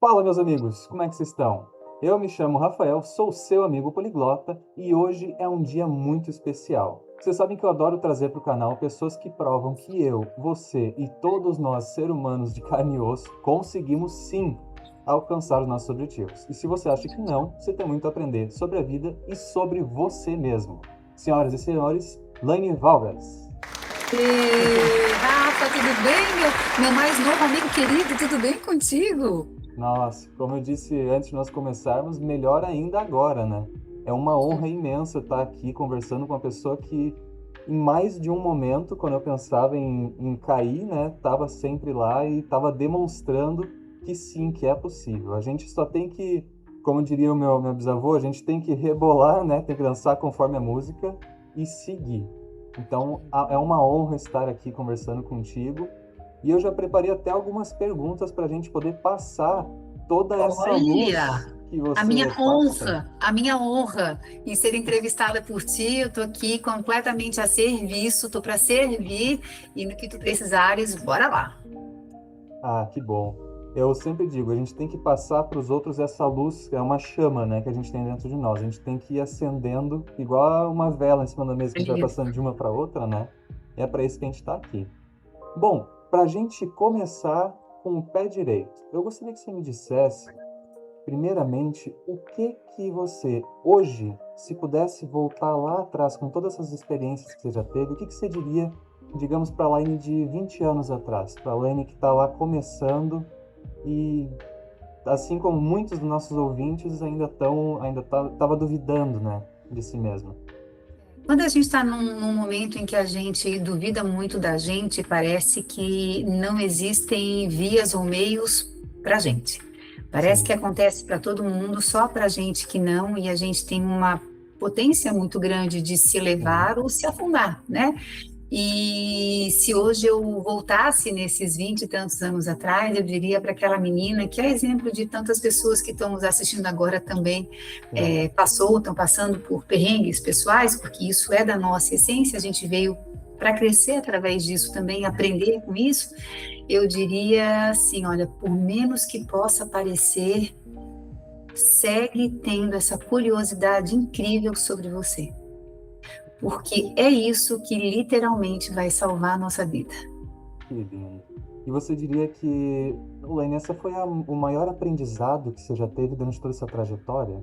Fala, meus amigos, como é que vocês estão? Eu me chamo Rafael, sou seu amigo poliglota e hoje é um dia muito especial. Vocês sabem que eu adoro trazer para o canal pessoas que provam que eu, você e todos nós, seres humanos de carne e osso, conseguimos sim alcançar os nossos objetivos. E se você acha que não, você tem muito a aprender sobre a vida e sobre você mesmo. Senhoras e senhores, Laine Valvers. Rafa, tudo bem, meu mais novo amigo querido, tudo bem contigo? Nossa, como eu disse antes de nós começarmos, melhor ainda agora, né? É uma honra imensa estar aqui conversando com uma pessoa que, em mais de um momento, quando eu pensava em cair, né, estava sempre lá e estava demonstrando que sim, que é possível. A gente só tem que, como diria o meu bisavô, a gente tem que rebolar, né? Tem que dançar conforme a música e seguir. Então, é uma honra estar aqui conversando contigo. E eu já preparei até algumas perguntas para a gente poder passar toda essa luz Olha, que a você minha passa. honra, a minha honra em ser entrevistada por ti, eu tô aqui completamente a serviço, tô para servir e no que tu precisares, bora lá. Ah, que bom. Eu sempre digo, a gente tem que passar para os outros essa luz, que é uma chama, né, que a gente tem dentro de nós. A gente tem que ir acendendo igual uma vela em cima da mesa que a gente vai Isso. passando de uma para outra, né? E é para isso que a gente está aqui. Bom, para a gente começar com o pé direito, eu gostaria que você me dissesse, primeiramente, o que que você, hoje, se pudesse voltar lá atrás com todas essas experiências que você já teve, o que que você diria, digamos, para a Laine de 20 anos atrás, para a Laine que está lá começando e, assim como muitos dos nossos ouvintes, tava duvidando, né, de si mesma. Quando a gente está num momento em que a gente duvida muito da gente, parece que não existem vias ou meios para a gente. Parece que Sim. acontece para todo mundo, só para a gente que não, e a gente tem uma potência muito grande de se Uhum. levar ou se afundar, né? E se hoje eu voltasse nesses 20 e tantos anos atrás, eu diria para aquela menina, que é exemplo de tantas pessoas que estão nos assistindo agora também, Sim. estão passando por perrengues pessoais, porque isso é da nossa essência, a gente veio para crescer através disso também, aprender com isso, eu diria assim, olha, por menos que possa parecer, segue tendo essa curiosidade incrível sobre você, porque é isso que literalmente vai salvar a nossa vida. Que lindo. E você diria que, Laine, essa foi o maior aprendizado que você já teve durante toda essa trajetória?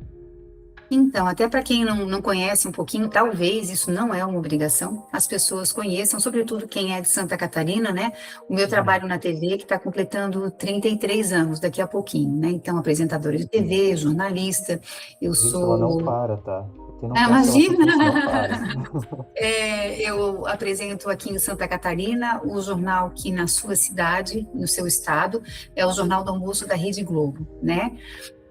Então, até para quem não conhece um pouquinho, talvez isso não é uma obrigação, as pessoas conheçam, sobretudo quem é de Santa Catarina, né? O meu Uhum. trabalho na TV, que está completando 33 anos daqui a pouquinho, né? Então, apresentadora de Sim. TV, jornalista, eu Vixe, ela não sou. para, tá? Quem não Ah, conhece ela por isso, não imagina! para. Eu apresento aqui em Santa Catarina o jornal que na sua cidade, no seu estado, é o Jornal do Almoço da Rede Globo, né?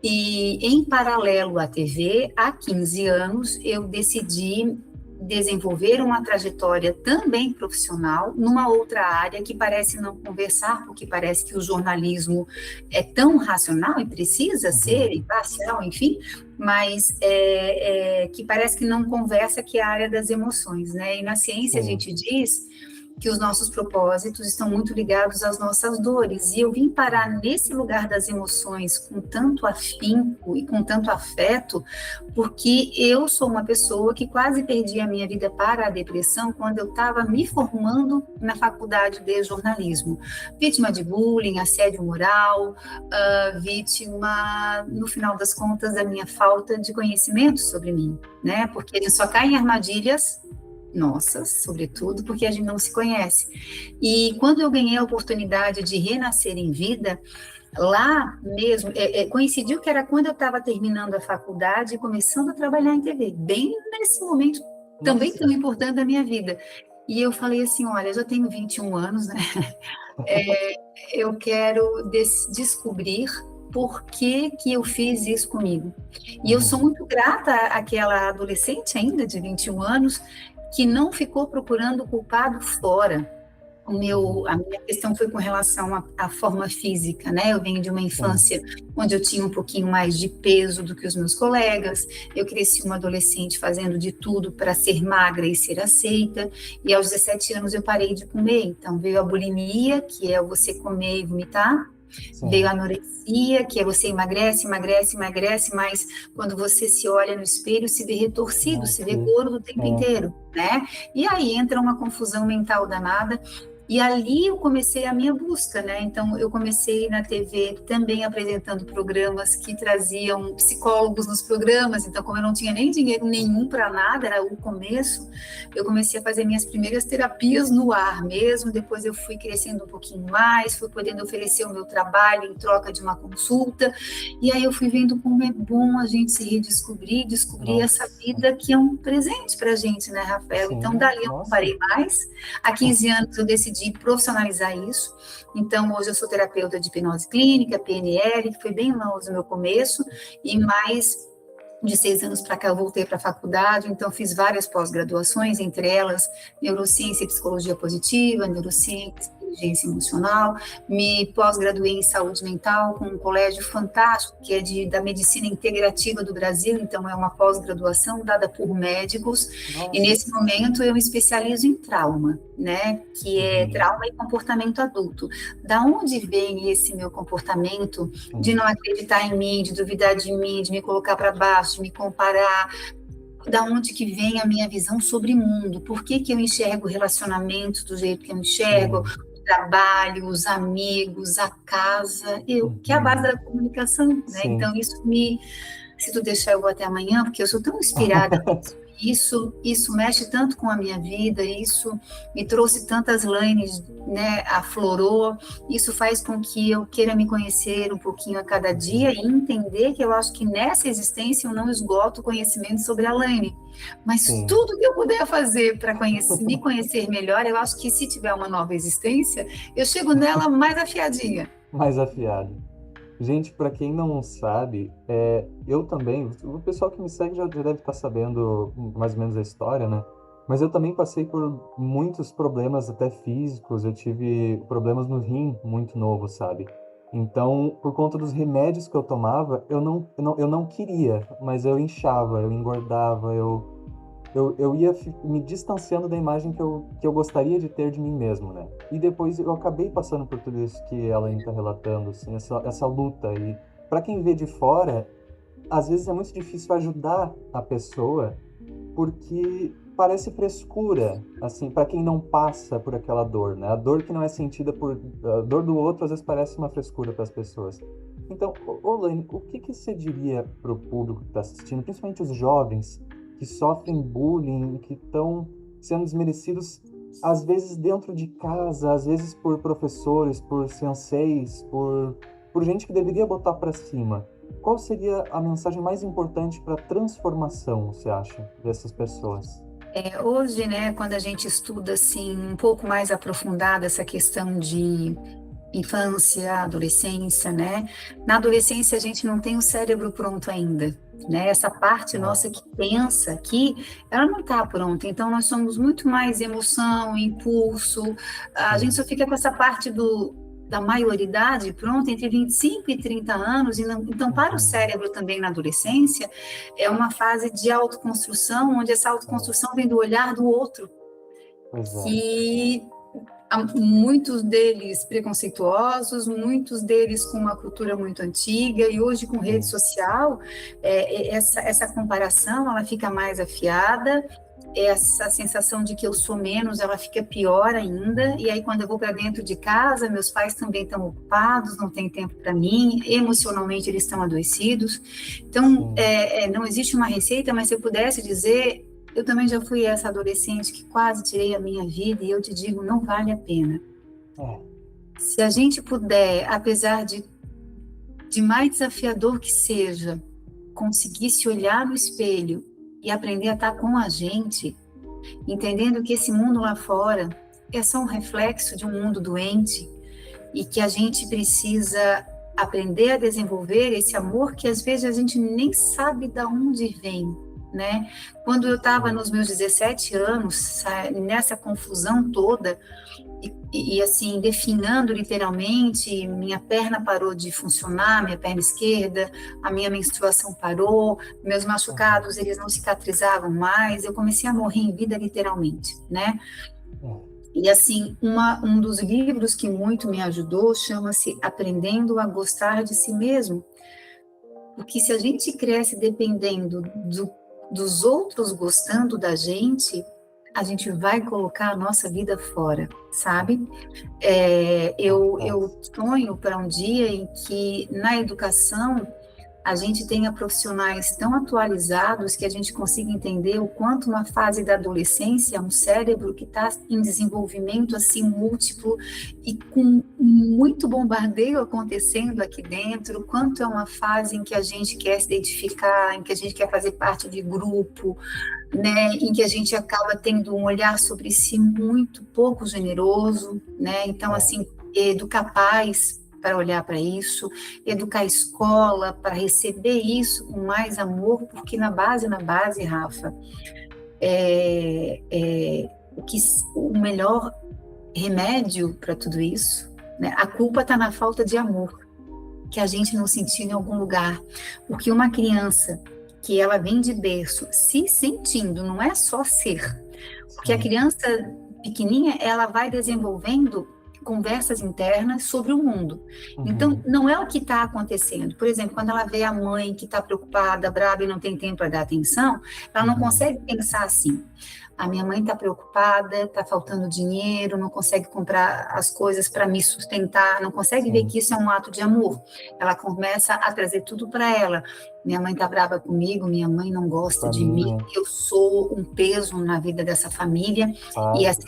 E, em paralelo à TV, há 15 anos, eu decidi desenvolver uma trajetória também profissional numa outra área que parece não conversar, porque parece que o jornalismo é tão racional e precisa ser Uhum. imparcial, enfim, mas que parece que não conversa, que é a área das emoções, né? E na ciência a Sim. gente diz que os nossos propósitos estão muito ligados às nossas dores. E eu vim parar nesse lugar das emoções com tanto afinco e com tanto afeto, porque eu sou uma pessoa que quase perdi a minha vida para a depressão quando eu estava me formando na faculdade de jornalismo. Vítima de bullying, assédio moral, vítima, no final das contas, da minha falta de conhecimento sobre mim, né? Porque a gente só cai em armadilhas nossas, sobretudo, porque a gente não se conhece. E quando eu ganhei a oportunidade de renascer em vida, lá mesmo, coincidiu que era quando eu estava terminando a faculdade e começando a trabalhar em TV, bem nesse momento também tão Nossa. importante da minha vida. E eu falei assim, olha, eu já tenho 21 anos, né? Eu quero descobrir por que que eu fiz isso comigo. E eu sou Uhum. muito grata àquela adolescente ainda de 21 anos que não ficou procurando o culpado fora. Uhum. A minha questão foi com relação à forma física, né? Eu venho de uma Sim. infância onde eu tinha um pouquinho mais de peso do que os meus colegas, eu cresci uma adolescente fazendo de tudo para ser magra e ser aceita, e aos 17 anos eu parei de comer, então veio a bulimia, que é você comer e vomitar, Veio sim. a anorexia, que é você emagrece, emagrece, emagrece, mas quando você se olha no espelho, se vê retorcido, Não, se vê que, gordo o tempo é, inteiro, né? E aí entra uma confusão mental danada. E ali eu comecei a minha busca, né? Então eu comecei na TV também apresentando programas que traziam psicólogos nos programas. Então, como eu não tinha nem dinheiro nenhum para nada, era o começo, eu comecei a fazer minhas primeiras terapias no ar mesmo. Depois eu fui crescendo um pouquinho mais, fui podendo oferecer o meu trabalho em troca de uma consulta. E aí eu fui vendo como é bom a gente se redescobrir, descobrir essa nossa, vida que é um presente para a gente, né, Rafael? Então, sim, dali eu não nossa, parei mais. Há 15 anos eu decidi profissionalizar isso. Então, hoje eu sou terapeuta de hipnose clínica, PNL, que foi bem longe no meu começo, e mais de 6 anos para cá eu voltei para a faculdade, então fiz várias pós-graduações, entre elas neurociência e psicologia positiva, neurociência e inteligência emocional, me pós-graduei em saúde mental com um colégio fantástico, que é da medicina integrativa do Brasil, então é uma pós-graduação dada por médicos, e nossa, nesse momento eu me especializo em trauma, né, que é uhum, trauma e comportamento adulto. Da onde vem esse meu comportamento de sim, não acreditar em mim, de duvidar de mim, de me colocar para baixo, de me comparar, da onde que vem a minha visão sobre mundo, por que que eu enxergo relacionamentos do jeito que eu enxergo, sim, o trabalho, os amigos, a casa, que é a base uhum, da comunicação, né? sim. Então isso me, se tu deixar eu vou até amanhã, porque eu sou tão inspirada isso mexe tanto com a minha vida, isso me trouxe tantas lanes, né, aflorou, isso faz com que eu queira me conhecer um pouquinho a cada dia e entender que eu acho que nessa existência eu não esgoto conhecimento sobre a Laine, mas Sim, tudo que eu puder fazer para me conhecer melhor, eu acho que se tiver uma nova existência, eu chego nela mais afiadinha. mais afiado. Gente, para quem não sabe, eu também, o pessoal que me segue já deve estar sabendo mais ou menos a história, né? Mas eu também passei por muitos problemas, até físicos. Eu tive problemas no rim muito novo, sabe? Então, por conta dos remédios que eu tomava, eu não queria, mas eu inchava, eu engordava, eu ia me distanciando da imagem que eu gostaria de ter de mim mesmo, né? E depois eu acabei passando por tudo isso que ela está relatando, assim, essa luta. E para quem vê de fora, às vezes é muito difícil ajudar a pessoa, porque parece frescura, assim, para quem não passa por aquela dor, né? A dor que não é sentida por... A dor do outro, às vezes parece uma frescura para as pessoas. Então, Laine, o que que você diria para o público que está assistindo, principalmente os jovens que sofrem bullying, que estão sendo desmerecidos, às vezes dentro de casa, às vezes por professores, por senseis, por gente que deveria botar para cima? Qual seria a mensagem mais importante para a transformação, você acha, dessas pessoas? Hoje, né, quando a gente estuda assim um pouco mais aprofundada essa questão de infância, adolescência, né? Na adolescência a gente não tem o cérebro pronto ainda, né? Essa parte É, nossa que pensa aqui, ela não está pronta. Então nós somos muito mais emoção, impulso. A gente sim, só fica com essa parte da maioridade pronta entre 25 e 30 anos, então para o uhum, cérebro também na adolescência, é uma fase de autoconstrução, onde essa é, autoconstrução vem do olhar do outro, pois é, que há muitos deles preconceituosos, muitos deles com uma cultura muito antiga, e hoje com rede sim, social, essa comparação ela fica mais afiada, essa sensação de que eu sou menos, ela fica pior ainda, e aí quando eu vou para dentro de casa, meus pais também estão ocupados, não tem tempo para mim, emocionalmente eles estão adoecidos, então sim, não existe uma receita, mas se eu pudesse dizer, eu também já fui essa adolescente que quase tirei a minha vida e eu te digo, não vale a pena. é, Se a gente puder, apesar de mais desafiador que seja, conseguir se olhar no espelho e aprender a estar com a gente, entendendo que esse mundo lá fora é só um reflexo de um mundo doente e que a gente precisa aprender a desenvolver esse amor que às vezes a gente nem sabe de onde vem, né? Quando eu estava sim, nos meus 17 anos, nessa confusão toda, assim, definhando literalmente, minha perna parou de funcionar, minha perna esquerda, a minha menstruação parou, meus uhum, machucados, eles não cicatrizavam mais, eu comecei a morrer em vida literalmente, né? é, E assim, um dos livros que muito me ajudou chama-se Aprendendo a Gostar de Si Mesmo, porque se a gente cresce dependendo dos outros gostando da gente, a gente vai colocar a nossa vida fora, sabe? Eu sonho para um dia em que na educação a gente tenha profissionais tão atualizados que a gente consiga entender o quanto uma fase da adolescência é um cérebro que está em desenvolvimento assim múltiplo e com muito bombardeio acontecendo aqui dentro, quanto é uma fase em que a gente quer se identificar, em que a gente quer fazer parte de grupo, né, em que a gente acaba tendo um olhar sobre si muito pouco generoso, né? Então, assim, educar pais para olhar para isso, educar a escola para receber isso com mais amor, porque na base, Rafa, o melhor remédio para tudo isso, né? A culpa está na falta de amor que a gente não sentiu em algum lugar, porque uma criança que ela vem de berço se sentindo, não é só ser, porque a criança pequenininha, ela vai desenvolvendo conversas internas sobre o mundo. Então, não é o que está acontecendo. Por exemplo, quando ela vê a mãe que está preocupada, brava e não tem tempo para dar atenção, ela não consegue pensar assim. A minha mãe está preocupada, está faltando dinheiro, não consegue comprar as coisas para me sustentar, não consegue ver que isso é um ato de amor. Ela começa a trazer tudo para ela. Minha mãe está brava comigo, minha mãe não gosta de mim, eu sou um peso na vida dessa família. E essa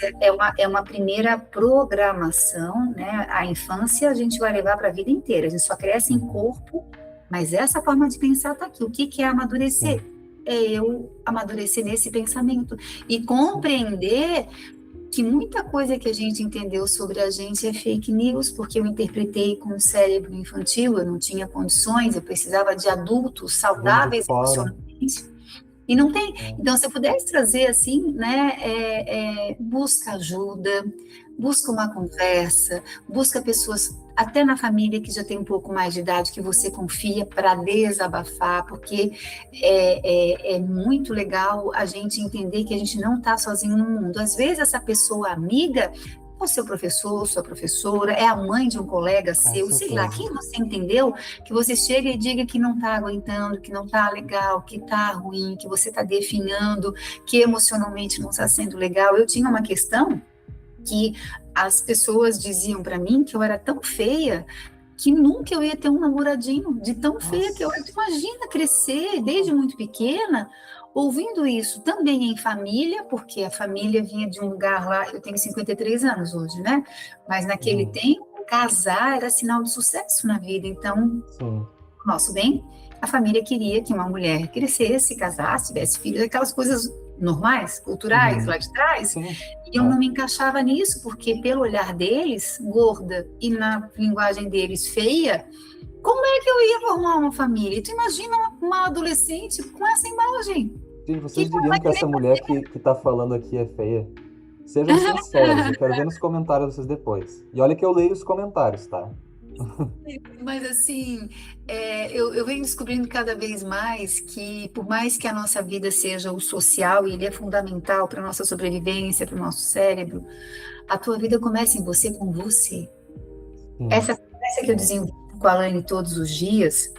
é uma primeira programação, né? A infância a gente vai levar para a vida inteira, a gente só cresce em corpo, mas essa forma de pensar está aqui. O que é amadurecer? É eu amadurecer nesse pensamento e compreender que muita coisa que a gente entendeu sobre a gente é fake news, porque eu interpretei com o cérebro infantil, eu não tinha condições, eu precisava de adultos saudáveis emocionalmente, e não tem. Então, se eu pudesse trazer assim, né, busca ajuda, busca uma conversa, busca pessoas, até na família que já tem um pouco mais de idade, que você confia para desabafar, porque é muito legal a gente entender que a gente não está sozinho no mundo. Às vezes, essa pessoa amiga o seu professor, sua professora, é a mãe de um colega seu, sei lá, quem você entendeu, que você chega e diga que não está aguentando, que não está legal, que está ruim, que você está definhando, que emocionalmente não está sendo legal. Eu tinha uma questão que as pessoas diziam para mim que eu era tão feia que nunca eu ia ter um namoradinho, de tão feia que eu era. Imagina crescer desde muito pequena, ouvindo isso também em família, porque a família vinha de um lugar lá, eu tenho 53 anos hoje, né? Mas naquele tempo, casar era sinal de sucesso na vida. Então, nosso bem, a família queria que uma mulher crescesse, casasse, tivesse filhos, aquelas coisas normais, culturais, lá de trás. E eu não me encaixava nisso, porque pelo olhar deles, gorda, e na linguagem deles, feia, como é que eu ia formar uma família? Tu imagina uma adolescente com essa imagem? Sim, vocês diriam que essa mulher que tá falando aqui é feia? Sejam sinceros, eu quero ver nos comentários vocês depois. E olha que eu leio os comentários, tá? Mas assim, eu venho descobrindo cada vez mais que, por mais que a nossa vida seja o social, e ele é fundamental para a nossa sobrevivência, para o nosso cérebro, a tua vida começa em você, com você. Essa conversa que eu desenvolvo com a Alane todos os dias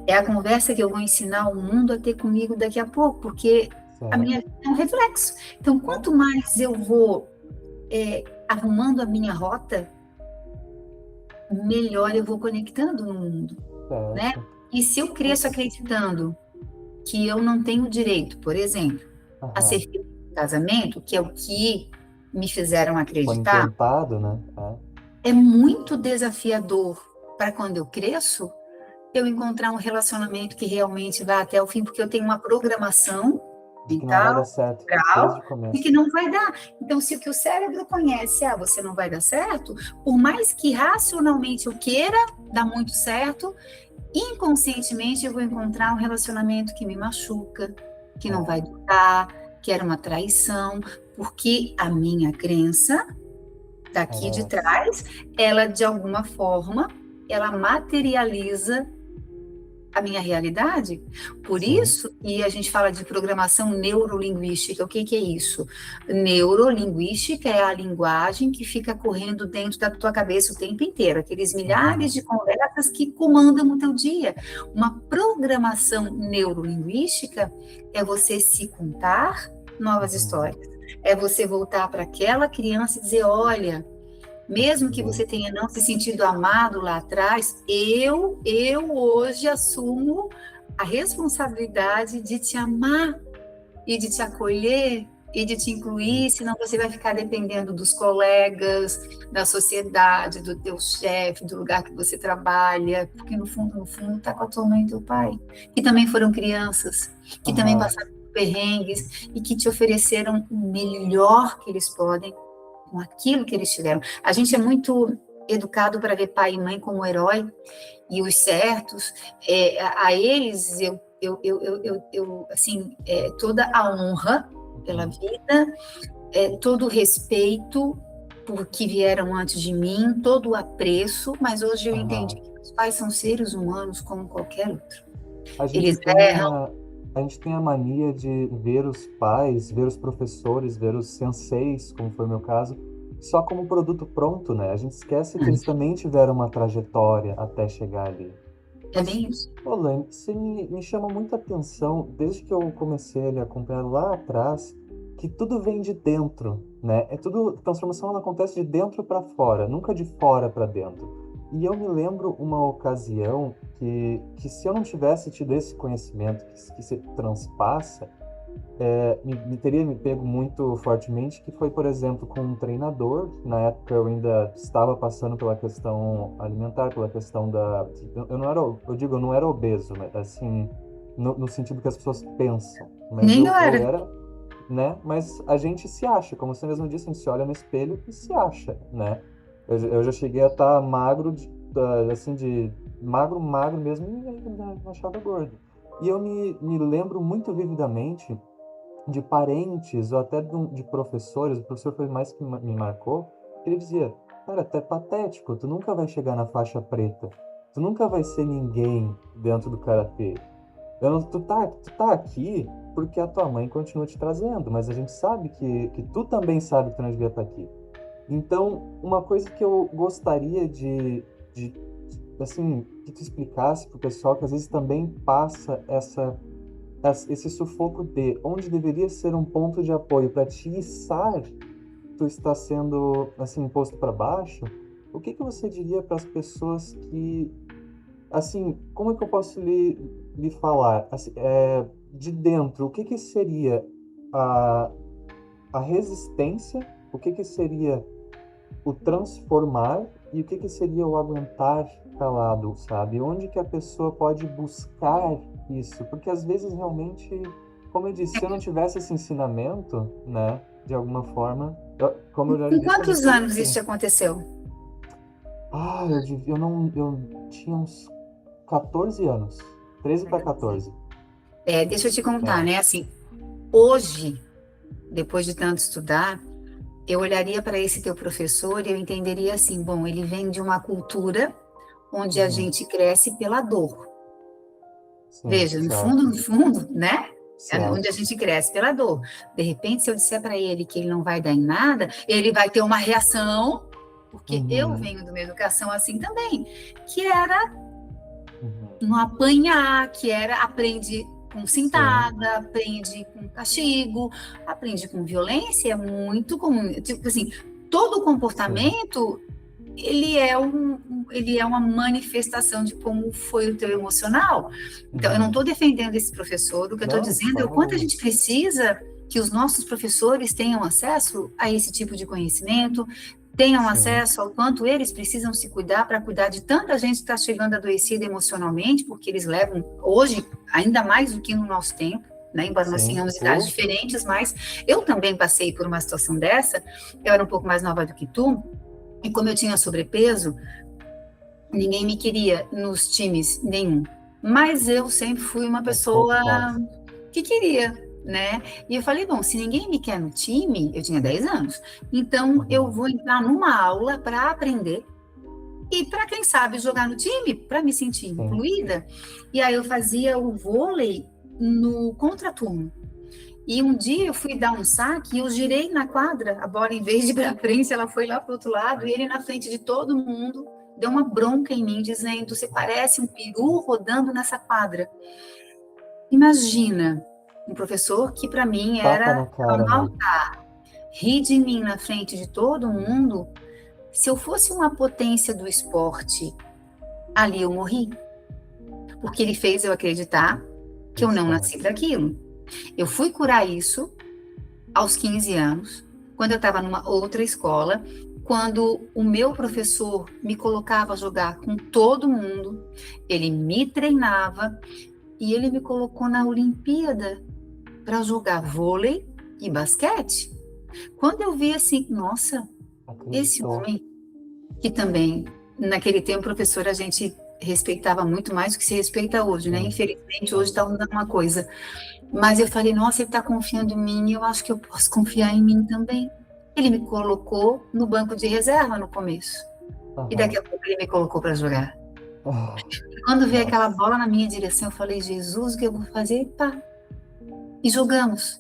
é a conversa que eu vou ensinar o mundo a ter comigo daqui a pouco, porque a minha vida é um reflexo. Então, quanto mais eu vou arrumando a minha rota, melhor eu vou conectando no mundo, né? E se eu cresço acreditando que eu não tenho direito, por exemplo, a ser filho de casamento, que é o que me fizeram acreditar, foi implantado, né? É muito desafiador para quando eu cresço, eu encontrar um relacionamento que realmente vá até o fim, porque eu tenho uma programação mental, e que não vai dar. Então, se o que o cérebro conhece, você não vai dar certo, por mais que racionalmente eu queira dar muito certo, inconscientemente eu vou encontrar um relacionamento que me machuca, que não vai durar, que era uma traição, porque a minha crença daqui de trás, ela de alguma forma, ela materializa a minha realidade. Por sim. isso, e a gente fala de programação neurolinguística. O que que é isso? Neurolinguística é a linguagem que fica correndo dentro da tua cabeça o tempo inteiro, aqueles milhares Uhum, de conversas que comandam o teu dia. Uma programação neurolinguística é você se contar novas uhum, histórias. É você voltar para aquela criança e dizer, olha, mesmo que uhum, você tenha não se sentido amado lá atrás, eu hoje assumo a responsabilidade de te amar e de te acolher e de te incluir, senão você vai ficar dependendo dos colegas, da sociedade, do teu chefe, do lugar que você trabalha, porque no fundo, tá com a tua mãe e teu pai, que também foram crianças, que também aham, passaram por perrengues e que te ofereceram o melhor que eles podem com aquilo que eles tiveram. A gente é muito educado para ver pai e mãe como herói e os certos. A eles assim, toda a honra pela uhum, vida, todo o respeito por que vieram antes de mim, todo o apreço, mas hoje eu entendi aham. que os pais são seres humanos como qualquer outro. A gente Eles tem erram. a gente tem a mania de ver os pais, ver os professores, ver os senseis, como foi o meu caso, só como produto pronto, né? A gente esquece que eles também tiveram uma trajetória até chegar ali. É Mas, bem isso. ô, Lane, você me chama muita atenção, desde que eu comecei a lhe acompanhar lá atrás, que tudo vem de dentro, né? É tudo, a transformação ela acontece de dentro para fora, nunca de fora para dentro. E eu me lembro uma ocasião que se eu não tivesse tido esse conhecimento que se transpassa, me teria me pego muito fortemente, que foi, por exemplo, com um treinador. Na época eu ainda estava passando pela questão alimentar, pela questão da... Eu não era, eu digo, eu não era obeso, mas, assim, no sentido que as pessoas pensam. Mas Nem eu eu era. era, né? Mas a gente se acha, como você mesmo disse, a gente se olha no espelho e se acha, né? Eu já cheguei a estar magro, assim, de magro, magro mesmo, e ainda me achava gordo. E eu me lembro muito vividamente de parentes ou até de professores, o professor foi mais que me marcou, que ele dizia, cara, tu é patético, tu nunca vai chegar na faixa preta, tu nunca vai ser ninguém dentro do karatê. Tu tá aqui porque a tua mãe continua te trazendo, mas a gente sabe que tu também sabe que tu não devia estar aqui. Então, uma coisa que eu gostaria de assim, que tu explicasse pro pessoal que às vezes também passa esse sufoco de onde deveria ser um ponto de apoio para te içar, tu está sendo assim posto para baixo. O que que você diria para as pessoas que, assim, como é que eu posso lhe falar, assim, de dentro, o que que seria a, a resistência, o que que seria o transformar e o que que seria o aguentar calado, sabe? Onde que a pessoa pode buscar isso? Porque às vezes realmente, como eu disse, se eu não tivesse esse ensinamento, né, de alguma forma, como eu já lhe Com disse, eu me quantos anos isso perdi. te aconteceu? Eu não, eu tinha uns 14 anos, 13 para 14. Deixa eu te contar, É. né? Assim, hoje, depois de tanto estudar, eu olharia para esse teu professor e eu entenderia assim, bom, ele vem de uma cultura onde a Uhum. gente cresce pela dor. Sim, Veja, certo, no fundo, né? É onde a certo. gente cresce pela dor. De repente, se eu disser para ele que ele não vai dar em nada, ele vai ter uma reação, porque eu Uhum. venho de uma educação assim também, que era Uhum. não apanhar, que era aprende com Sim, cintada, aprende com castigo, aprende com violência, é muito comum. Tipo assim, todo sim. comportamento ele é uma manifestação de como foi o teu emocional. Então, eu não Uhum. estou defendendo esse professor, o que eu estou Não, de dizendo é o forma quanto a alguma. gente precisa que os nossos professores tenham acesso a esse tipo de conhecimento, tenham Sim, acesso ao quanto eles precisam se cuidar para cuidar de tanta gente que está chegando adoecida emocionalmente, porque eles levam, hoje, ainda mais do que no nosso tempo, né? Embora nós sim. tenhamos idades diferentes, mas eu também passei por uma situação dessa, eu era um pouco mais nova do que tu, e como eu tinha sobrepeso, ninguém me queria nos times nenhum. Mas eu sempre fui uma É pessoa complicado. que queria, né? E eu falei, bom, se ninguém me quer no time, eu tinha 10 anos, então eu Uhum. vou entrar numa aula para aprender E para quem sabe jogar no time, para me sentir Sim. incluída. E aí eu fazia o vôlei no contraturno. E um dia eu fui dar um saque e eu girei na quadra, a bola em vez de ir para frente, ela foi lá para o outro lado, e ele na frente de todo mundo deu uma bronca em mim, dizendo: você parece um peru rodando nessa quadra. Imagina, um professor que para mim Tapa na era cara, né? rir de mim na frente de todo mundo. Se eu fosse uma potência do esporte, ali eu morri. Porque ele fez eu acreditar que eu não nasci para aquilo. Eu fui curar isso aos 15 anos, quando eu estava numa outra escola, quando o meu professor me colocava a jogar com todo mundo, ele me treinava e ele me colocou na Olimpíada para jogar vôlei e basquete. Quando eu vi assim, nossa, esse Acreditou. homem, que também, naquele tempo, professor, a gente respeitava muito mais do que se respeita hoje, né? Infelizmente, hoje está mudando uma coisa. Mas eu falei, nossa, ele está confiando em mim, eu acho que eu posso confiar em mim também. Ele me colocou no banco de reserva no começo. E daqui a pouco ele me colocou para jogar. E quando veio aquela bola na minha direção, eu falei, Jesus, o que eu vou fazer? Pá. E jogamos.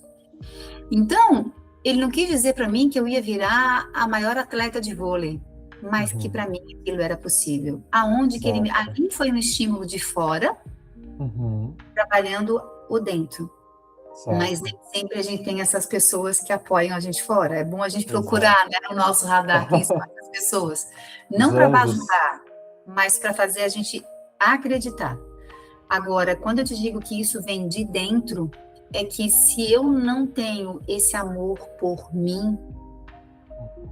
Então, ele não quis dizer para mim que eu ia virar a maior atleta de vôlei, mas que para mim aquilo era possível. Aonde que ele ali foi um estímulo de fora, trabalhando o dentro. Certo. Mas nem sempre a gente tem essas pessoas que apoiam a gente fora. É bom a gente procurar, né, no nosso radar quem são essas pessoas. Não para bajular, mas para fazer a gente acreditar. Agora, quando eu te digo que isso vem de dentro, é que se eu não tenho esse amor por mim,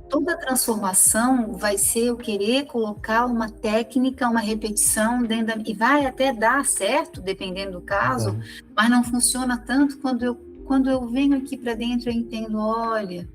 toda transformação vai ser eu querer colocar uma técnica, uma repetição dentro e vai até dar certo, dependendo do caso, mas não funciona tanto quando eu venho aqui para dentro, eu entendo, olha,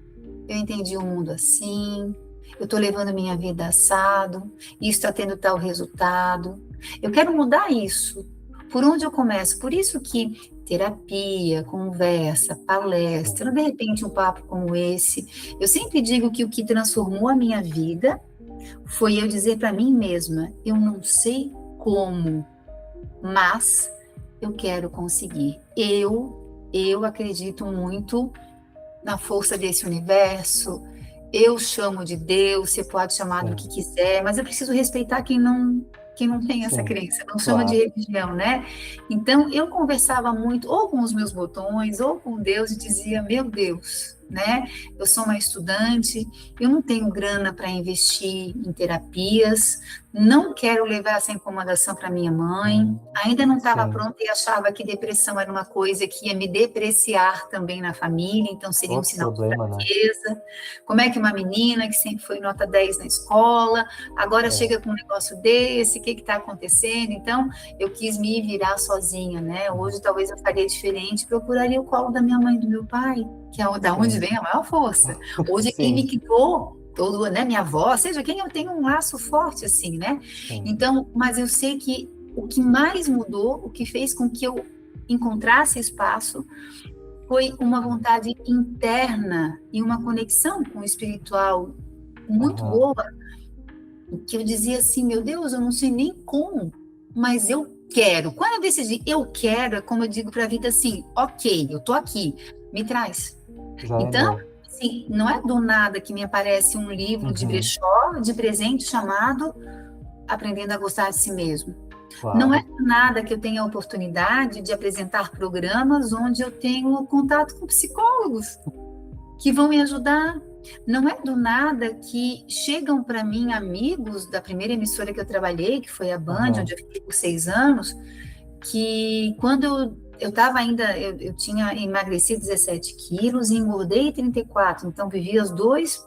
eu entendi o mundo assim, eu estou levando minha vida assado, isso está tendo tal resultado, eu quero mudar isso. Por onde eu começo? Por isso que terapia, conversa, palestra, de repente um papo como esse. Eu sempre digo que o que transformou a minha vida foi eu dizer para mim mesma, eu não sei como, mas eu quero conseguir. Eu acredito muito na força desse universo, eu chamo de Deus, você pode chamar do que quiser, mas eu preciso respeitar quem não tem essa crença, não chama de religião, né? Então, eu conversava muito, ou com os meus botões, ou com Deus, e dizia, meu Deus, né? Eu sou uma estudante, eu não tenho grana para investir em terapias, não quero levar essa incomodação para minha mãe, ainda não estava pronta e achava que depressão era uma coisa que ia me depreciar também na família, então seria um sinal de fraqueza. Né? Como é que uma menina que sempre foi nota 10 na escola, agora chega com um negócio desse, o que está acontecendo? Então, eu quis me virar sozinha, né? Hoje talvez eu faria diferente, procuraria o colo da minha mãe e do meu pai, que é da onde vem a maior força. Hoje quem me criou, né, minha avó, seja quem, eu tenho um laço forte assim, né? Então, mas eu sei que o que mais mudou, o que fez com que eu encontrasse espaço, foi uma vontade interna e uma conexão com o espiritual muito boa, que eu dizia assim, meu Deus, eu não sei nem como, mas eu quero. Quando eu decidi, eu quero, é como eu digo para a vida assim, ok, eu tô aqui, me traz. Então, assim, não é do nada que me aparece um livro de brechó, de presente, chamado Aprendendo a Gostar de Si Mesmo. Não é do nada que eu tenho a oportunidade de apresentar programas onde eu tenho contato com psicólogos que vão me ajudar. Não é do nada que chegam para mim amigos da primeira emissora que eu trabalhei, que foi a Band, onde eu fiquei por 6 anos, que quando eu estava ainda, eu tinha emagrecido 17 quilos e engordei 34, então vivia as duas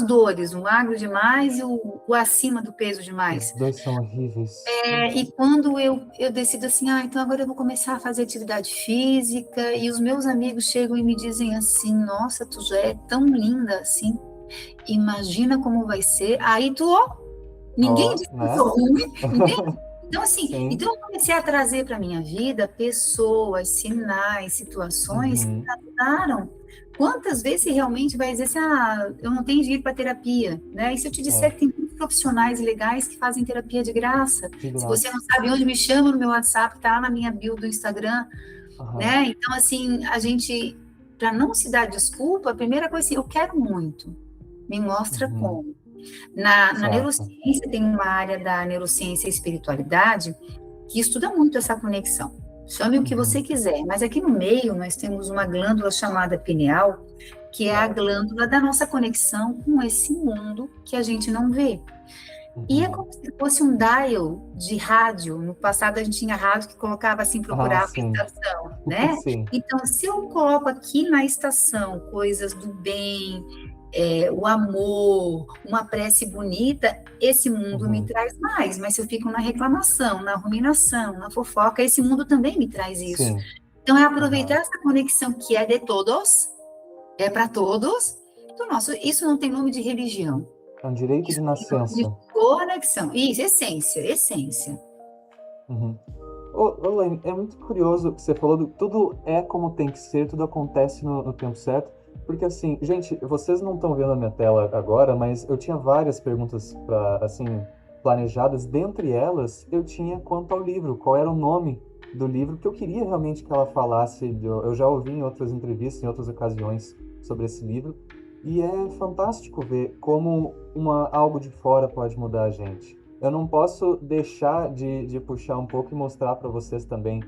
dores, o magro demais e o acima do peso demais. Os dois são horríveis. E quando eu decido assim, então agora eu vou começar a fazer atividade física, e os meus amigos chegam e me dizem assim, nossa, tu já é tão linda assim, imagina como vai ser, aí ninguém diz que eu sou ruim, entende? Então, assim, então eu comecei a trazer para a minha vida pessoas, sinais, situações que me ajudaram. Quantas vezes você realmente vai dizer assim, eu não tenho dinheiro para terapia, né? E se eu te disser que tem profissionais legais que fazem terapia de graça. De Se graça. você não sabe onde, me chama no meu WhatsApp, tá lá na minha bio do Instagram, Aham. né? Então, assim, a gente, para não se dar desculpa, a primeira coisa assim, eu quero muito, me mostra Uhum. como. Na Certo. neurociência, tem uma área da neurociência e espiritualidade que estuda muito essa conexão. Chame o que você Uhum. quiser, mas aqui no meio nós temos uma glândula chamada pineal, que é a Certo. glândula da nossa conexão com esse mundo que a gente não vê. E é Uhum. como se fosse um dial de rádio. No passado a gente tinha rádio que colocava assim, Ah, procurava a sim. estação, né? Sim. Então, se eu coloco aqui na estação coisas do bem, o amor, uma prece bonita, esse mundo me Uhum. traz mais. Mas se eu fico na reclamação, na ruminação, na fofoca, esse mundo também me traz isso. Sim. Então, é aproveitar Aham. essa conexão que é de todos, é para todos, do nosso. Isso não tem nome de religião. É um direito de Isso tem nome de nascença. conexão. Isso, essência, essência. Uhum. Ô, Laine, é muito curioso que você falou tudo é como tem que ser, tudo acontece no tempo certo. Porque assim, gente, vocês não estão vendo a minha tela agora, mas eu tinha várias perguntas para assim planejadas. Dentre elas, eu tinha quanto ao livro, qual era o nome do livro, que eu queria realmente que ela falasse. Eu já ouvi em outras entrevistas, em outras ocasiões sobre esse livro, e é fantástico ver como algo de fora pode mudar a gente. Eu não posso deixar de puxar um pouco e mostrar para vocês também.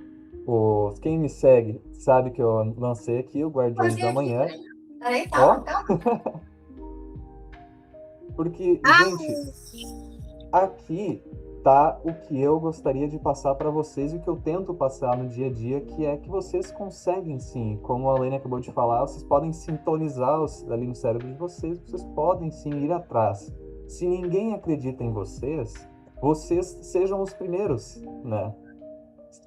Quem me segue sabe que eu lancei aqui o Pode Guardiões vir da aqui, Manhã. peraí. Peraí, calma, Ó, calma. porque, Ah, gente, aqui tá o que eu gostaria de passar para vocês e o que eu tento passar no dia a dia, que é que vocês conseguem sim, como a Lene acabou de falar, vocês podem sintonizar ali no cérebro de vocês podem sim ir atrás. Se ninguém acredita em vocês, vocês sejam os primeiros, né?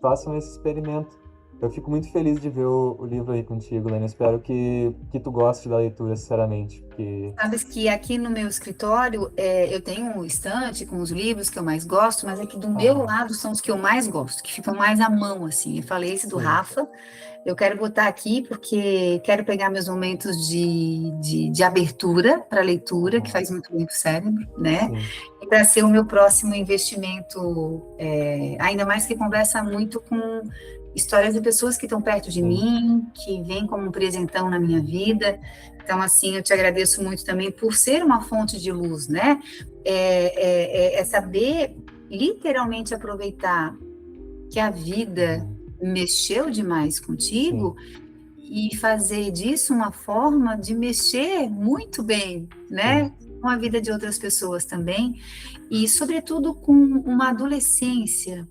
Façam esse experimento. Eu fico muito feliz de ver o livro aí contigo, Lene. Espero que tu goste da leitura, sinceramente, porque... sabes que aqui no meu escritório eu tenho um estante com os livros que eu mais gosto, mas aqui do meu Aham, lado são os que eu mais gosto, que ficam mais à mão, assim. Eu falei esse do sim, Rafa, eu quero botar aqui porque quero pegar meus momentos de abertura para leitura, que aham, faz muito bem para o cérebro, né? sim, E para ser o meu próximo investimento, ainda mais que conversa muito com histórias de pessoas que estão perto de sim. mim, que vêm como um presentão na minha vida. Então, assim, eu te agradeço muito também por ser uma fonte de luz, né? É saber literalmente aproveitar que a vida Uhum, mexeu demais contigo sim, e fazer disso uma forma de mexer muito bem, sim. né? Com a vida de outras pessoas também, e sobretudo com uma adolescência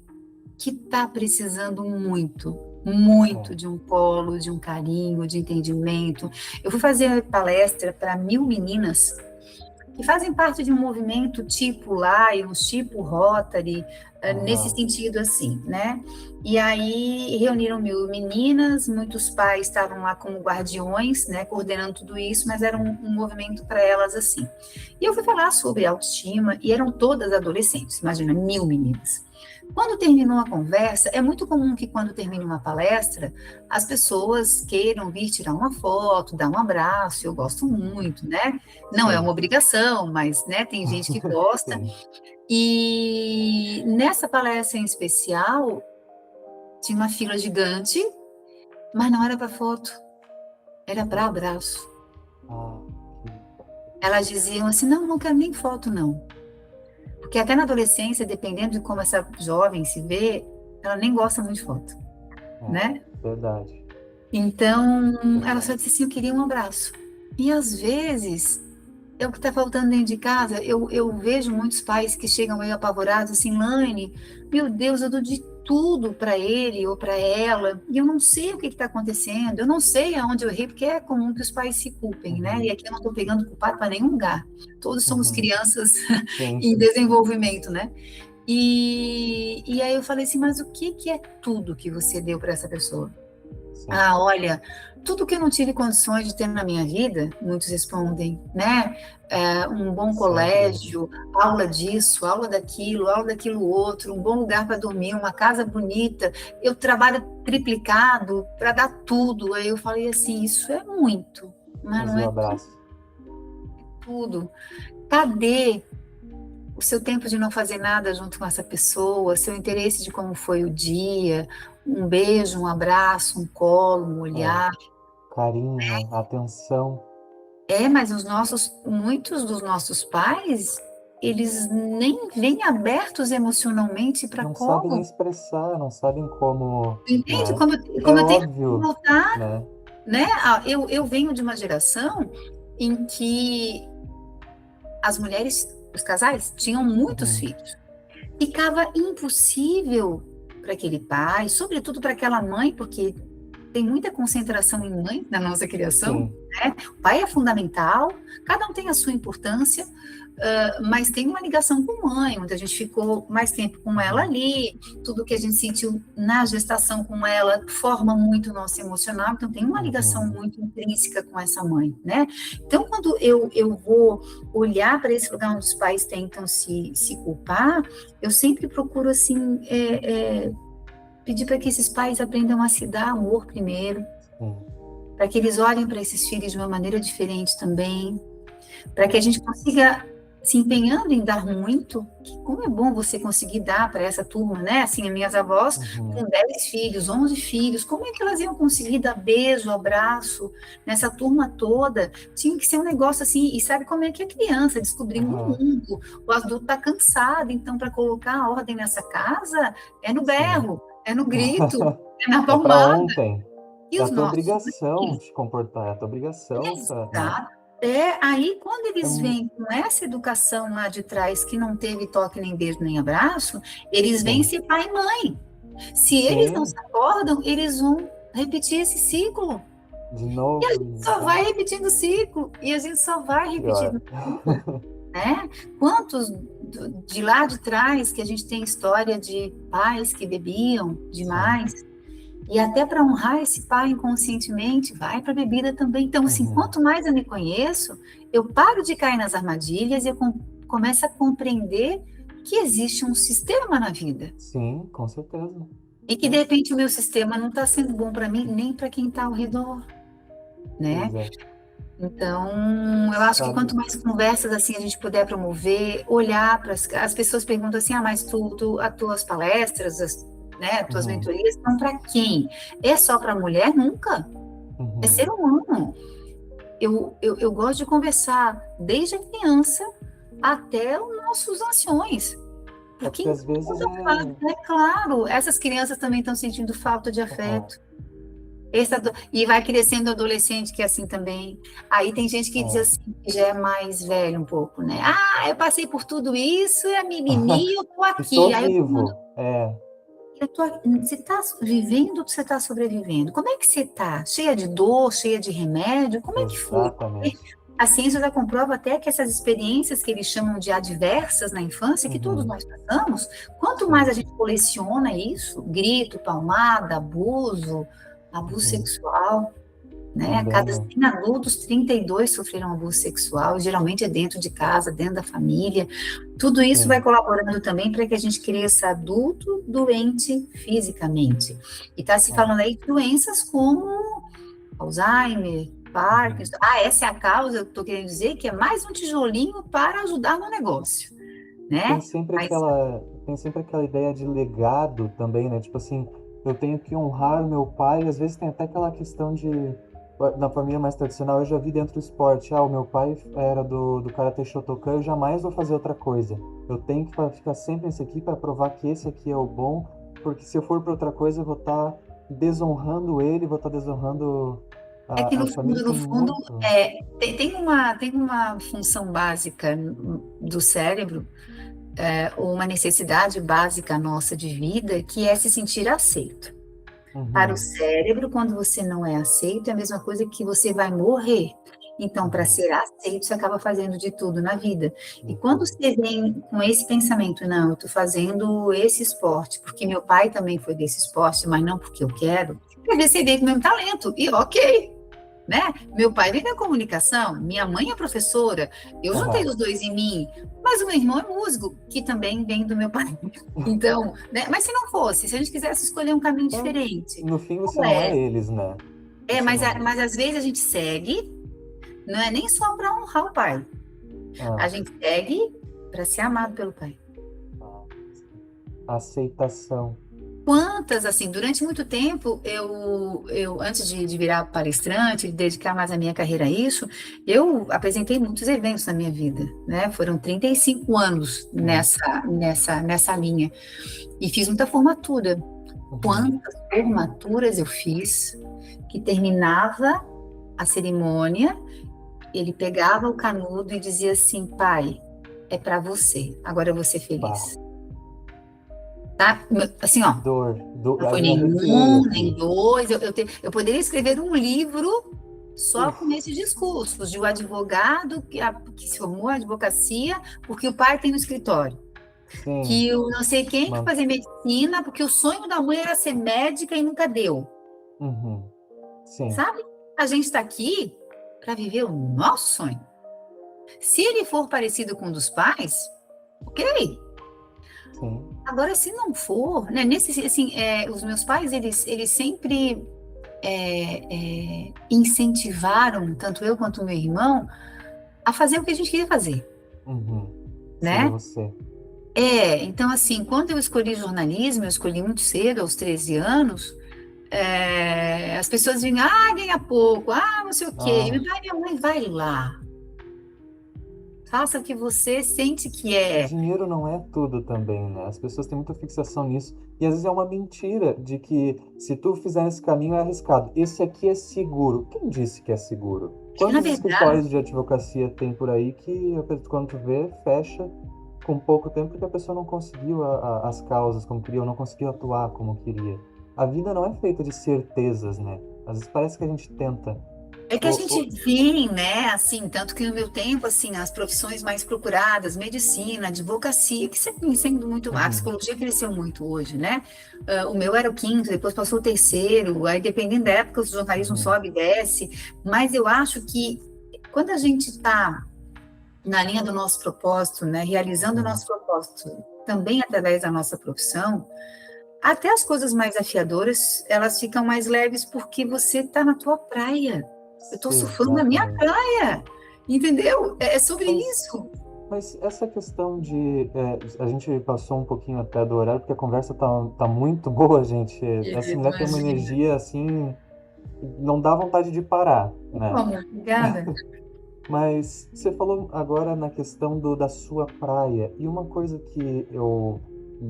que está precisando muito, muito É. de um colo, de um carinho, de entendimento. Eu fui fazer palestra para 1.000 meninas que fazem parte de um movimento tipo Lions, tipo Rotary, nesse Aham, sentido assim, né? E aí reuniram 1.000 meninas, muitos pais estavam lá como guardiões, né, coordenando tudo isso, mas era um movimento para elas assim. E eu fui falar sobre autoestima e eram todas adolescentes, imagina, 1.000 meninas. Quando terminou a conversa, é muito comum que quando termina uma palestra, as pessoas queiram vir tirar uma foto, dar um abraço, eu gosto muito, né? Não é uma sim, obrigação, mas né, tem gente que gosta. sim. E nessa palestra em especial, tinha uma fila gigante, mas não era para foto, era para abraço. Ah, que... Elas diziam assim: não, não quero nem foto, não. Porque até na adolescência, dependendo de como essa jovem se vê, ela nem gosta muito de foto, É, né? verdade, Então, ela só verdade. disse assim: eu queria um abraço. E às vezes, é o que está faltando dentro de casa. Eu vejo muitos pais que chegam meio apavorados, assim, Laine, meu Deus, eu dou de tudo para ele ou para ela, e eu não sei o que está acontecendo, eu não sei aonde eu errei, porque é comum que os pais se culpem, né? E Uhum, aqui eu não estou pegando culpado para nenhum lugar. Todos somos uhum, crianças sim, em desenvolvimento, né? E aí eu falei assim, mas o que é tudo que você deu para essa pessoa? sim, Ah, olha, tudo que eu não tive condições de ter na minha vida, muitos respondem, né? Um bom sempre. colégio, aula disso, aula daquilo outro, um bom lugar para dormir, uma casa bonita. Eu trabalho triplicado para dar tudo. Aí eu falei assim, isso é muito, mas Mas não e o é abraço? tudo. Cadê? o seu tempo de não fazer nada junto com essa pessoa, seu interesse de como foi o dia, um beijo, um abraço, um colo, um É, olhar. carinho, né? Atenção. Mas muitos dos nossos pais, eles nem vêm abertos emocionalmente para Não sabem colo. expressar, não sabem como, Entende? né? É Como eu tenho que óbvio, voltar, né? né? Eu venho de uma geração em que as mulheres, os casais, tinham muitos Uhum. filhos. Ficava impossível para aquele pai, sobretudo para aquela mãe, porque tem muita concentração em mãe na nossa criação, Sim. né? O pai é fundamental, cada um tem a sua importância, mas tem uma ligação com mãe, onde a gente ficou mais tempo com ela Uhum. ali, tudo que a gente sentiu na gestação com ela forma muito o nosso emocional, então tem uma ligação Uhum. muito intrínseca com essa mãe, né? Então, quando eu vou olhar para esse lugar onde os pais tentam se culpar, eu sempre procuro, assim, pedir para que esses pais aprendam a se dar amor primeiro, Sim. para que eles olhem para esses filhos de uma maneira diferente também, para que a É. gente consiga, se empenhando em dar muito, que como é bom você conseguir dar para essa turma, né? Assim, as minhas avós, Uhum. com 10 filhos, 11 filhos, como é que elas iam conseguir dar beijo, abraço nessa turma toda? Tinha que ser um negócio assim, e sabe como é que a criança descobrindo um Aham. mundo, o adulto está cansado, então para colocar a ordem nessa casa é no Sim. berro, é no grito, é na É para palmada. ontem. E É a os tua nossos obrigação filhos, te comportar, é a tua obrigação, né? exato. Aí, quando É, eles vêm com essa educação lá de trás, que não teve toque, nem beijo, nem abraço, eles vêm sim. ser pai e mãe. Se eles não Sim, se acordam, eles vão repetir esse ciclo. de E a novo, gente só vai repetindo o ciclo. E a gente só vai repetindo pior. o ciclo, né? Quantos de lá de trás que a gente tem história de pais que bebiam Sim. demais, e até para honrar esse pai inconscientemente, vai para a bebida também. Então, assim, Uhum. quanto mais eu me conheço, eu paro de cair nas armadilhas e eu começo a compreender que existe um sistema na vida. Sim, com certeza. E que, de É, repente, o meu sistema não está sendo bom para mim, nem para quem está ao redor, né? pois é. Então, eu acho que Sabe? quanto mais conversas assim a gente puder promover, olhar para as pessoas perguntam assim, mas as tuas palestras, as tuas Uhum. mentorias são para quem? É só para mulher? Nunca. É Uhum. ser humano. Eu gosto de conversar desde a criança até os nossos anciões. É Porque porque em às vezes toda fase, é claro, essas crianças também estão sentindo falta de Aham. afeto. E vai crescendo adolescente que é assim também. Aí tem gente que diz É. assim, que já é mais velho um pouco, né? Eu passei por tudo isso, é mimimi, eu tô E tô aqui. Aí eu tô falando, vivo. É, você está vivendo ou você está sobrevivendo? Como é que você está? Cheia de dor, cheia de remédio? Como é que foi? Porque exatamente. a ciência já comprova até que essas experiências que eles chamam de adversas na infância, que todos Uhum. nós passamos, quanto mais Sim. a gente coleciona isso, grito, palmada, abuso Uhum. sexual, né? A Também, cada né? 100 adultos, 32 sofreram abuso sexual, geralmente é dentro de casa, dentro da família. Tudo isso vai Sim. colaborando também para que a gente cresça adulto doente fisicamente. E está se É. falando aí de doenças como Alzheimer, Uhum. Parkinson. Essa é a causa, eu estou querendo dizer, que é mais um tijolinho para ajudar no negócio, Tem né? sempre Mas aquela, tem sempre aquela ideia de legado também, né? Tipo assim, eu tenho que honrar o meu pai, às vezes tem até aquela questão de, na família mais tradicional, eu já vi dentro do esporte, o meu pai era do Karatê Shotokan, eu jamais vou fazer outra coisa. Eu tenho que ficar sempre nesse aqui para provar que esse aqui é o bom, porque se eu for para outra coisa, eu vou estar desonrando ele, vou estar desonrando é que a família, no tem fundo, muito. tem uma função básica do cérebro, uma necessidade básica nossa de vida, que é se sentir aceito. Para o Uhum, cérebro, quando você não é aceito, é a mesma coisa que você vai morrer. Então, para uhum, ser aceito, você acaba fazendo de tudo na vida. E quando uhum. você vem com esse pensamento, não, eu estou fazendo esse esporte, porque meu pai também foi desse esporte, mas não porque eu quero, às vezes você vem com o mesmo talento, e ok, né? Meu pai vem da comunicação, minha mãe é professora, eu juntei Aham. os dois em mim, mas o meu irmão é músico, que também vem do meu pai. Então, né? Mas se não fosse, se a gente quisesse escolher um caminho É, diferente, no fim você qual não é é? eles, né? Você não. Mas às vezes a gente segue, não é nem só para honrar o pai, a Ah, gente segue para ser amado pelo Pai. Aceitação. Quantas, assim, durante muito tempo, antes de virar palestrante, de dedicar mais a minha carreira a isso, eu apresentei muitos eventos na minha vida, né? Foram 35 anos nessa linha. E fiz muita formatura. Quantas formaturas eu fiz que terminava a cerimônia, ele pegava o canudo e dizia assim: pai, é para você, agora eu vou ser feliz. Tá? Assim, ó, não foi nenhum, nem dois, eu poderia escrever um livro só com esses discursos de um advogado que se formou em advocacia porque o pai tem no escritório. Sim. Que eu não sei quem que fazia medicina porque o sonho da mãe era ser médica e nunca deu. Sim. Sabe? A gente está aqui para viver o nosso sonho. Se ele for parecido com o dos pais, ok. Sim. Agora, se não for, né? Os meus pais, eles sempre incentivaram, tanto eu quanto o meu irmão, a fazer o que a gente queria fazer. Né? Você. Então, assim, quando eu escolhi jornalismo, eu escolhi muito cedo, aos 13 anos, as pessoas vinham, ganha pouco, não sei o quê. E meu pai e minha mãe, vai lá. Faça o que você sente que é. Dinheiro não é tudo também, né? As pessoas têm muita fixação nisso. E às vezes é uma mentira de que se tu fizer esse caminho é arriscado. Esse aqui é seguro. Quem disse que é seguro? Quantos escritórios de advocacia tem por aí que quando tu vê, fecha com pouco tempo porque a pessoa não conseguiu as causas como queria ou não conseguiu atuar como queria. A vida não é feita de certezas, né? Às vezes parece que a gente tenta. É que a gente vê, né, assim, tanto que no meu tempo, assim, as profissões mais procuradas, medicina, advocacia, que sempre sendo muito, a psicologia cresceu muito hoje, né? O meu era o quinto, depois passou o terceiro, aí dependendo da época o jornalismo sobe e desce, mas eu acho que quando a gente está na linha do nosso propósito, né, realizando o nosso propósito também através da nossa profissão, até as coisas mais desafiadoras, elas ficam mais leves porque você está na tua praia. Eu estou surfando na minha praia, entendeu? É sobre isso. Mas essa questão de... a gente passou um pouquinho até do horário, porque a conversa tá muito boa, gente. Essa mulher tem uma energia, assim, não dá vontade de parar, né? Obrigada. Mas você falou agora na questão da sua praia, e uma coisa que eu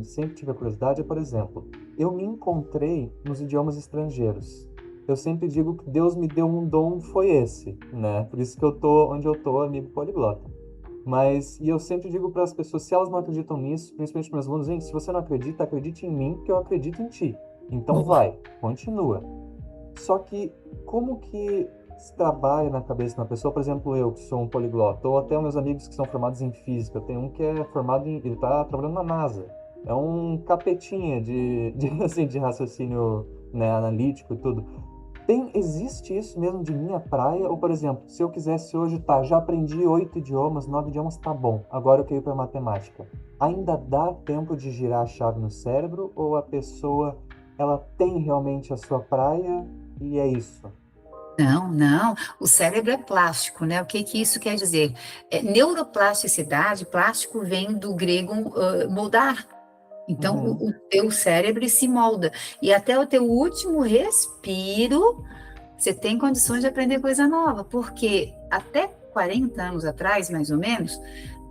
sempre tive a curiosidade é, por exemplo, eu me encontrei nos idiomas estrangeiros. Eu sempre digo que Deus me deu um dom, foi esse, né? Por isso que eu tô onde eu tô, amigo poliglota. E eu sempre digo para as pessoas, se elas não acreditam nisso, principalmente meus alunos, gente, se você não acredita, acredite em mim, que eu acredito em ti. Então vai, continua. Só que como que se trabalha na cabeça de uma pessoa, por exemplo, eu que sou um poliglota, ou até meus amigos que são formados em física, eu tenho um que é formado ele tá trabalhando na NASA. É um capetinha de raciocínio, né, analítico e tudo. Existe isso mesmo de minha praia? Ou, por exemplo, se eu quisesse hoje, já aprendi 8 idiomas, 9 idiomas, tá bom, agora eu quero ir para matemática. Ainda dá tempo de girar a chave no cérebro? Ou a pessoa, ela tem realmente a sua praia e é isso? Não. O cérebro é plástico, né? O que isso quer dizer? Neuroplasticidade, plástico vem do grego moldar. Então, o teu cérebro se molda. E até o teu último respiro, você tem condições de aprender coisa nova. Porque até 40 anos atrás, mais ou menos,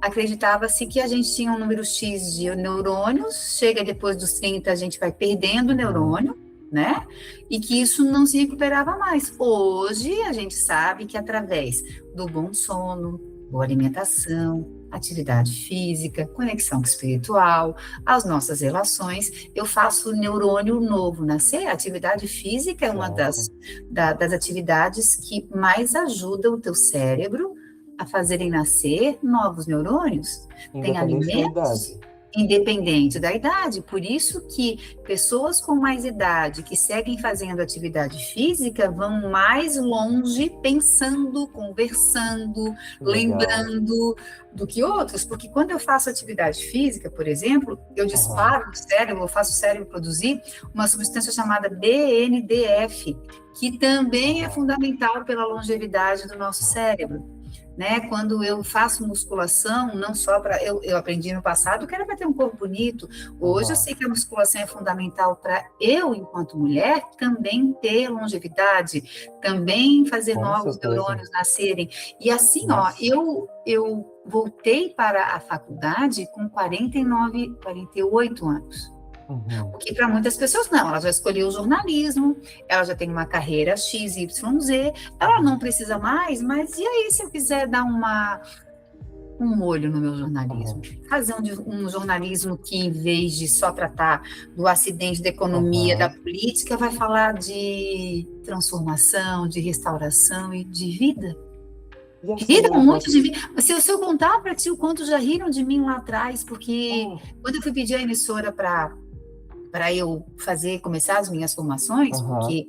acreditava-se que a gente tinha um número X de neurônios, chega depois dos 30, a gente vai perdendo neurônio, né? E que isso não se recuperava mais. Hoje, a gente sabe que através do bom sono, boa alimentação, atividade física, conexão espiritual, as nossas relações, eu faço neurônio novo nascer. A atividade física é uma das atividades que mais ajuda o teu cérebro a fazerem nascer novos neurônios. Tem alimentos independente da idade, por isso que pessoas com mais idade que seguem fazendo atividade física vão mais longe pensando, conversando, lembrando do que outros, porque quando eu faço atividade física, por exemplo, eu disparo o cérebro, eu faço o cérebro produzir uma substância chamada BNDF, que também é fundamental pela longevidade do nosso cérebro. né? Quando eu faço musculação, não só para... Eu aprendi no passado que era para ter um corpo bonito. Hoje eu sei que a musculação é fundamental para eu, enquanto mulher, também ter longevidade, também fazer Com novos certeza. neurônios nascerem. E assim, Nossa. ó, eu voltei para a faculdade com 49, 48 anos. Uhum. O que para muitas pessoas não, ela já escolheu o jornalismo, ela já tem uma carreira X, Y, Z, ela não precisa mais, mas e aí se eu quiser dar um olho no meu jornalismo? Fazer um jornalismo que, em vez de só tratar do acidente, da economia, da política, vai falar de transformação, de restauração e de vida. Riram muito de mim. Se eu contar para ti o quanto já riram de mim lá atrás, porque quando eu fui pedir a emissora para eu começar as minhas formações, porque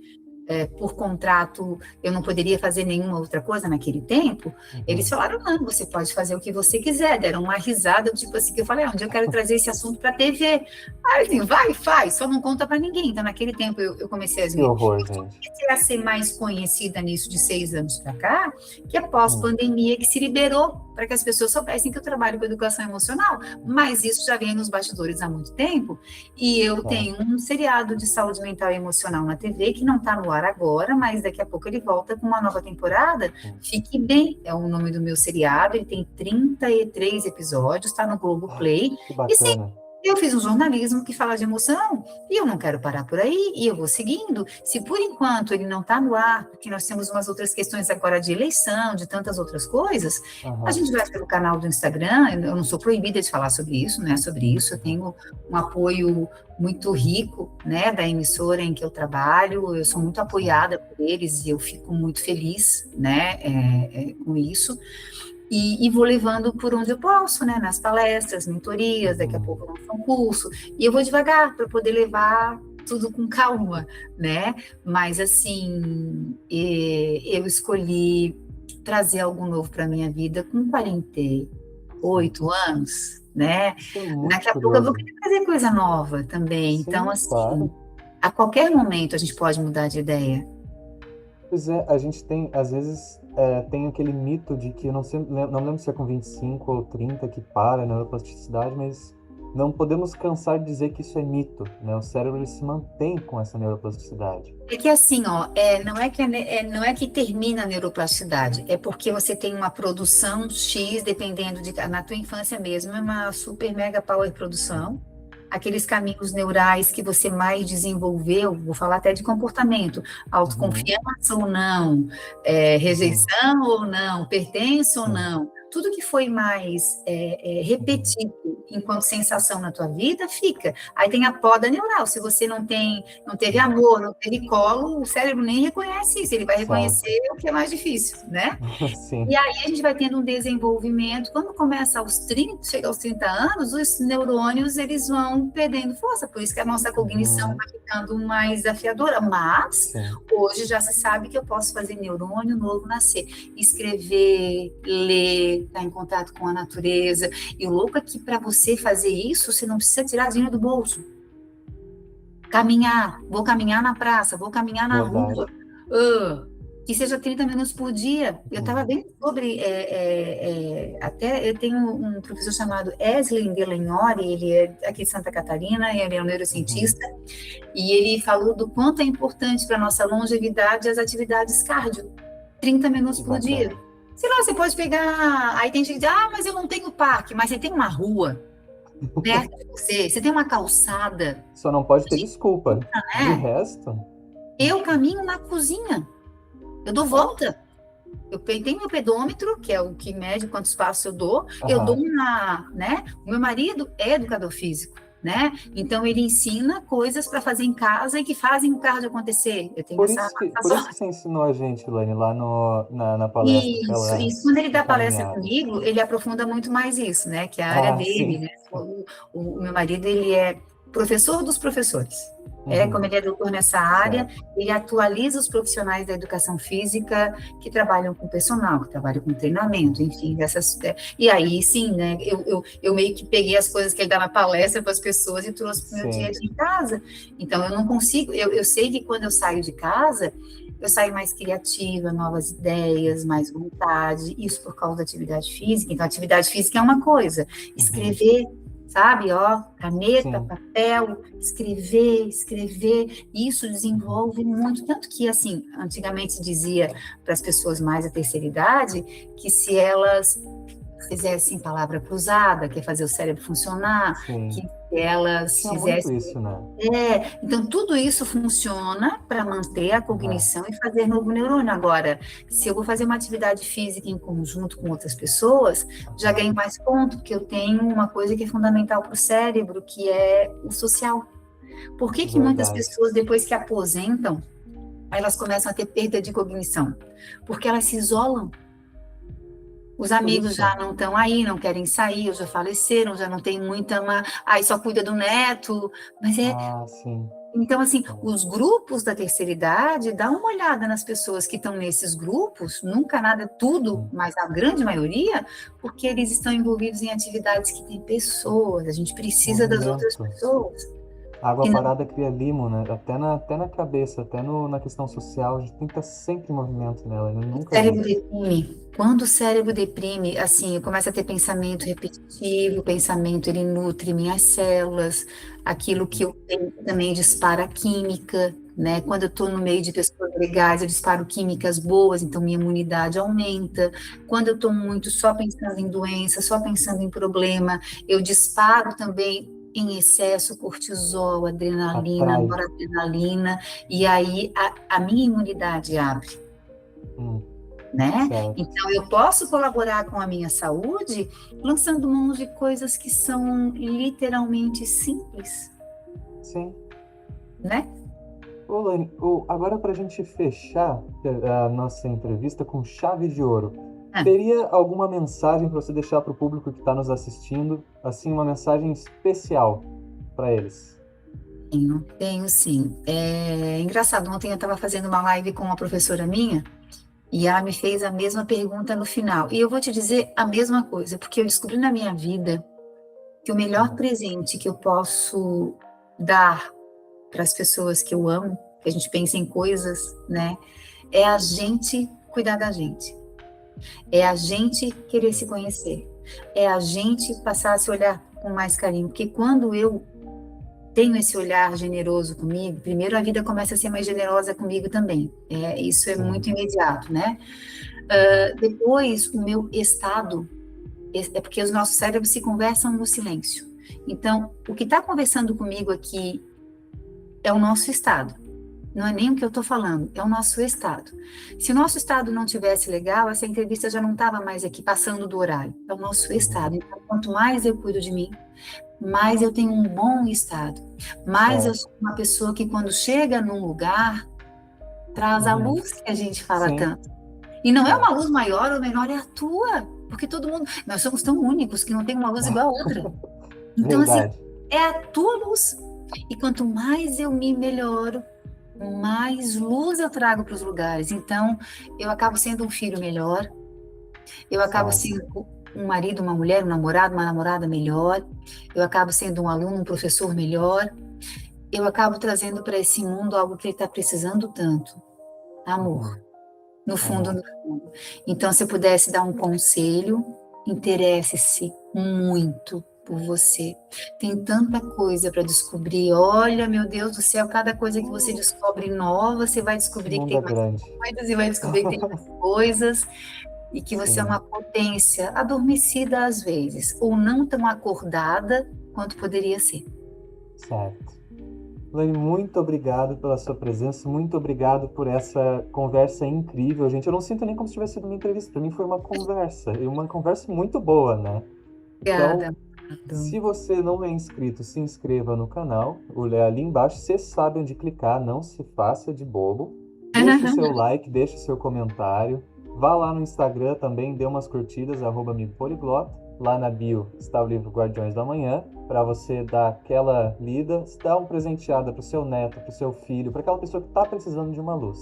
por contrato eu não poderia fazer nenhuma outra coisa naquele tempo, eles falaram, não, você pode fazer o que você quiser, deram uma risada, tipo assim, que eu falei, onde eu quero trazer esse assunto para a TV. Aí assim, vai, faz, só não conta para ninguém. Então naquele tempo eu comecei a ser mais conhecida nisso de 6 anos para cá, que é pós-pandemia que se liberou para que as pessoas soubessem que eu trabalho com educação emocional, mas isso já vem nos bastidores há muito tempo, e eu tenho um seriado de saúde mental e emocional na TV, que não está no ar agora, mas daqui a pouco ele volta com uma nova temporada. Fique Bem, é o nome do meu seriado, ele tem 33 episódios, está no Globoplay. Que bacana. Eu fiz um jornalismo que fala de emoção e eu não quero parar por aí, e eu vou seguindo. Se por enquanto ele não está no ar, porque nós temos umas outras questões agora de eleição, de tantas outras coisas, a gente vai pelo canal do Instagram. Eu não sou proibida de falar sobre isso, né? Sobre isso, eu tenho um apoio muito rico, né, da emissora em que eu trabalho. Eu sou muito apoiada por eles e eu fico muito feliz, né, com isso. E vou levando por onde eu posso, né? Nas palestras, mentorias, daqui a pouco eu lanço um curso. E eu vou devagar para poder levar tudo com calma, né? Mas, assim, eu escolhi trazer algo novo para a minha vida com 48 anos, né? Daqui a pouco eu vou querer fazer coisa nova também. Sim, então, assim, claro, a qualquer momento a gente pode mudar de ideia. Pois é, a gente tem, às vezes, tem aquele mito de que, eu não lembro se é com 25 ou 30 que para a neuroplasticidade, mas não podemos cansar de dizer que isso é mito, né? O cérebro ele se mantém com essa neuroplasticidade. É que assim, ó, não é que termina a neuroplasticidade, é porque você tem uma produção X, dependendo na tua infância mesmo, é uma super mega power produção. Aqueles caminhos neurais que você mais desenvolveu, vou falar até de comportamento, autoconfiança ou não, rejeição ou não, pertença ou não, tudo que foi mais repetido enquanto sensação na tua vida, fica. Aí tem a poda neural. Se você não teve amor, não teve colo, o cérebro nem reconhece isso, ele vai reconhecer o que é mais difícil, né? Sim. E aí a gente vai tendo um desenvolvimento. Quando começa chega aos 30 anos, os neurônios, eles vão perdendo força, por isso que a nossa cognição vai ficando mais desafiadora. Mas hoje já se sabe que eu posso fazer neurônio novo nascer, escrever, ler, estar em contato com a natureza. E o louco é que para você fazer isso, você não precisa tirar dinheiro do bolso. Vou caminhar na praça, vou caminhar na rua, que seja 30 minutos por dia. Eu estava vendo sobre, até eu tenho um professor chamado Eslen Delagnori, ele é aqui de Santa Catarina, ele é um neurocientista, e ele falou do quanto é importante para a nossa longevidade as atividades cardio, 30 minutos por dia. Sei lá, você pode pegar, aí tem gente que diz, mas eu não tenho parque, mas você tem uma rua perto de você tem uma calçada. Só não pode ter desculpa, né? De resto... Eu caminho na cozinha, eu dou volta, eu tenho meu pedômetro, que é o que mede quantos passos eu dou né? O meu marido é educador físico, né? Então ele ensina coisas para fazer em casa e que fazem o cardio acontecer. Eu tenho por isso que você ensinou a gente, Elaine, lá na palestra. Isso. Quando ele dá palestra comigo, ele aprofunda muito mais isso, né? Que é a área dele, né? O meu marido, ele é professor dos professores. Como ele é doutor nessa área, ele atualiza os profissionais da educação física que trabalham com personal, que trabalham com treinamento, enfim, e aí sim, né, eu meio que peguei as coisas que ele dá na palestra para as pessoas e trouxe para o meu dia a dia em casa. Então eu não consigo, eu sei que quando eu saio de casa, eu saio mais criativa, novas ideias, mais vontade, isso por causa da atividade física. Então, a atividade física é uma coisa, Uhum. escrever, sabe, ó, caneta, Sim. papel, escrever, isso Uhum. desenvolve muito, tanto que, assim, antigamente dizia para as pessoas mais da terceira idade, que se elas fizessem palavra cruzada, que é fazer o cérebro funcionar, que Sim. se elas Tinha muito fizessem isso, né? então, tudo isso funciona para manter a Aham. cognição e fazer novo neurônio. Agora, se eu vou fazer uma atividade física em conjunto com outras pessoas, já Aham. ganho mais ponto, porque eu tenho uma coisa que é fundamental para o cérebro, que é o social. Por que que muitas Verdade. pessoas, depois que aposentam, elas começam a ter perda de cognição? Porque elas se isolam. Os Por amigos isso. já não estão aí, não querem sair, ou já faleceram, já não tem muita. Aí só cuida do neto. Mas Ah, sim. então, assim, É. os grupos da terceira idade, dá uma olhada nas pessoas que estão nesses grupos, nunca nada, tudo, Sim. mas a grande maioria, porque eles estão envolvidos em atividades que têm pessoas, a gente precisa das outras Movimento. pessoas. Água E não, parada cria limo, né? Até na cabeça, até no, na questão social, a gente tem que estar sempre em movimento nela, né? o Nunca cérebro vi. deprime. Quando o cérebro deprime, assim, eu começo a ter pensamento repetitivo, o pensamento ele nutre minhas células, aquilo que Uhum. eu tenho também dispara química, né? Quando eu estou no meio de pessoas legais, eu disparo químicas boas, então minha imunidade aumenta. Quando eu estou muito só pensando em doença, só pensando em problema, eu disparo também em excesso cortisol, adrenalina, Atrai. noradrenalina, e aí a minha imunidade abre, Hum, né? certo. Então, eu posso colaborar com a minha saúde lançando mão de coisas que são literalmente simples, Sim. né? Ô, Lani, agora para a gente fechar a nossa entrevista com chave de ouro, Ah, teria alguma mensagem para você deixar para o público que está nos assistindo? Assim, uma mensagem especial para eles? tenho sim. É engraçado, ontem eu estava fazendo uma live com uma professora minha e ela me fez a mesma pergunta no final. E eu vou te dizer a mesma coisa, porque eu descobri na minha vida que o melhor Uhum. presente que eu posso dar para as pessoas que eu amo, que a gente pensa em coisas, né, é a gente cuidar da gente. É a gente querer se conhecer. É a gente passar a se olhar com mais carinho. Porque quando eu tenho esse olhar generoso comigo, primeiro a vida começa a ser mais generosa comigo também. Isso é Sim. muito imediato, né? Uhum. Depois, o meu estado, é porque os nossos cérebros se conversam no silêncio. Então, o que está conversando comigo aqui é o nosso estado. Não é nem o que eu estou falando, é o nosso estado. Se o nosso estado não tivesse legal, essa entrevista já não estava mais aqui passando do horário. É o nosso Uhum. estado. Então, quanto mais eu cuido de mim, mais eu tenho um bom estado. Mais eu Certo. sou uma pessoa que, quando chega num lugar, traz a Uhum. luz que a gente fala Sim. tanto. E não é É. uma luz maior ou menor, é a tua. Porque todo mundo, nós somos tão únicos que não tem uma luz igual a outra. Então, assim, Verdade. é a tua luz. E quanto mais eu me melhoro, mais luz eu trago para os lugares. Então, eu acabo sendo um filho melhor, eu acabo Certo. sendo um marido, uma mulher, um namorado, uma namorada melhor, eu acabo sendo um aluno, um professor melhor, eu acabo trazendo para esse mundo algo que ele está precisando tanto, amor, Uhum. no fundo, Amor. no fundo. Então, se eu pudesse dar um conselho, interesse-se muito por você. Tem tanta coisa para descobrir. Olha, meu Deus do céu, cada coisa que você descobre nova, você vai Esse descobrir que mundo é tem mais grande. coisas e vai descobrir que tem mais coisas e que você é uma Sim. potência adormecida às vezes, ou não tão acordada quanto poderia ser. Certo. Lane, muito obrigado pela sua presença, muito obrigado por essa conversa incrível, gente. Eu não sinto nem como se tivesse sido uma entrevista, para mim foi uma conversa, e uma conversa muito boa, né? Obrigada. Então, se você não é inscrito, se inscreva no canal, ali embaixo, você sabe onde clicar, não se faça de bobo. Deixe o seu like, deixe o seu comentário. Vá lá no Instagram também, dê umas curtidas, @amigopoliglota. Lá na bio está o livro Guardiões da Manhã, para você dar aquela lida, dar uma presenteada para o seu neto, para o seu filho, para aquela pessoa que está precisando de uma luz.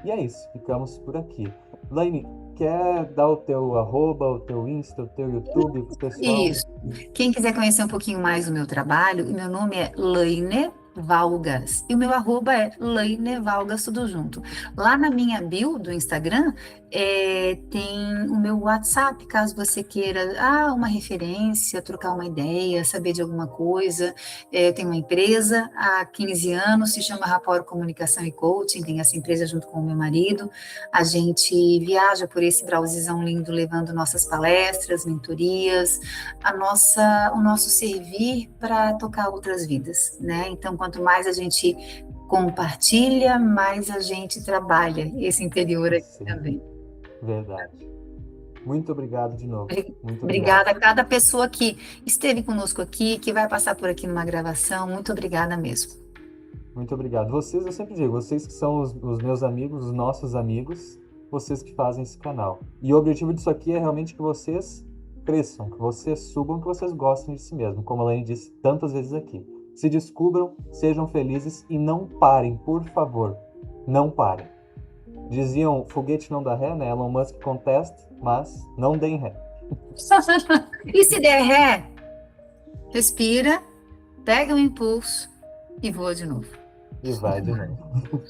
E é isso, ficamos por aqui. Laine, quer dar o teu arroba, o teu Insta, o teu YouTube pro pessoal? Isso. Quem quiser conhecer um pouquinho mais do meu trabalho, o meu nome é Laine Valgas. E o meu arroba é Laine Valgas, tudo junto. Lá na minha bio do Instagram, tem o meu WhatsApp, caso você queira uma referência, trocar uma ideia, saber de alguma coisa. Eu tenho uma empresa há 15 anos, se chama Rapport Comunicação e Coaching, tem essa empresa junto com o meu marido. A gente viaja por esse Brasilzão lindo, levando nossas palestras, mentorias, o nosso servir para tocar outras vidas, né? Então, quanto mais a gente compartilha, mais a gente trabalha esse interior aqui Sim, também. verdade. Muito obrigado de novo. Muito obrigado. Obrigada a cada pessoa que esteve conosco aqui, que vai passar por aqui numa gravação. Muito obrigada mesmo. Muito obrigado. Vocês, eu sempre digo, vocês que são os meus amigos, os nossos amigos, vocês que fazem esse canal. E o objetivo disso aqui é realmente que vocês cresçam, que vocês subam, que vocês gostem de si mesmo, como a Laine disse tantas vezes aqui. Se descubram, sejam felizes e não parem, por favor. Não parem. Diziam, foguete não dá ré, né? Elon Musk contesta, mas não deem ré. E se der ré, respira, pega um impulso e voa de novo. E vai de novo.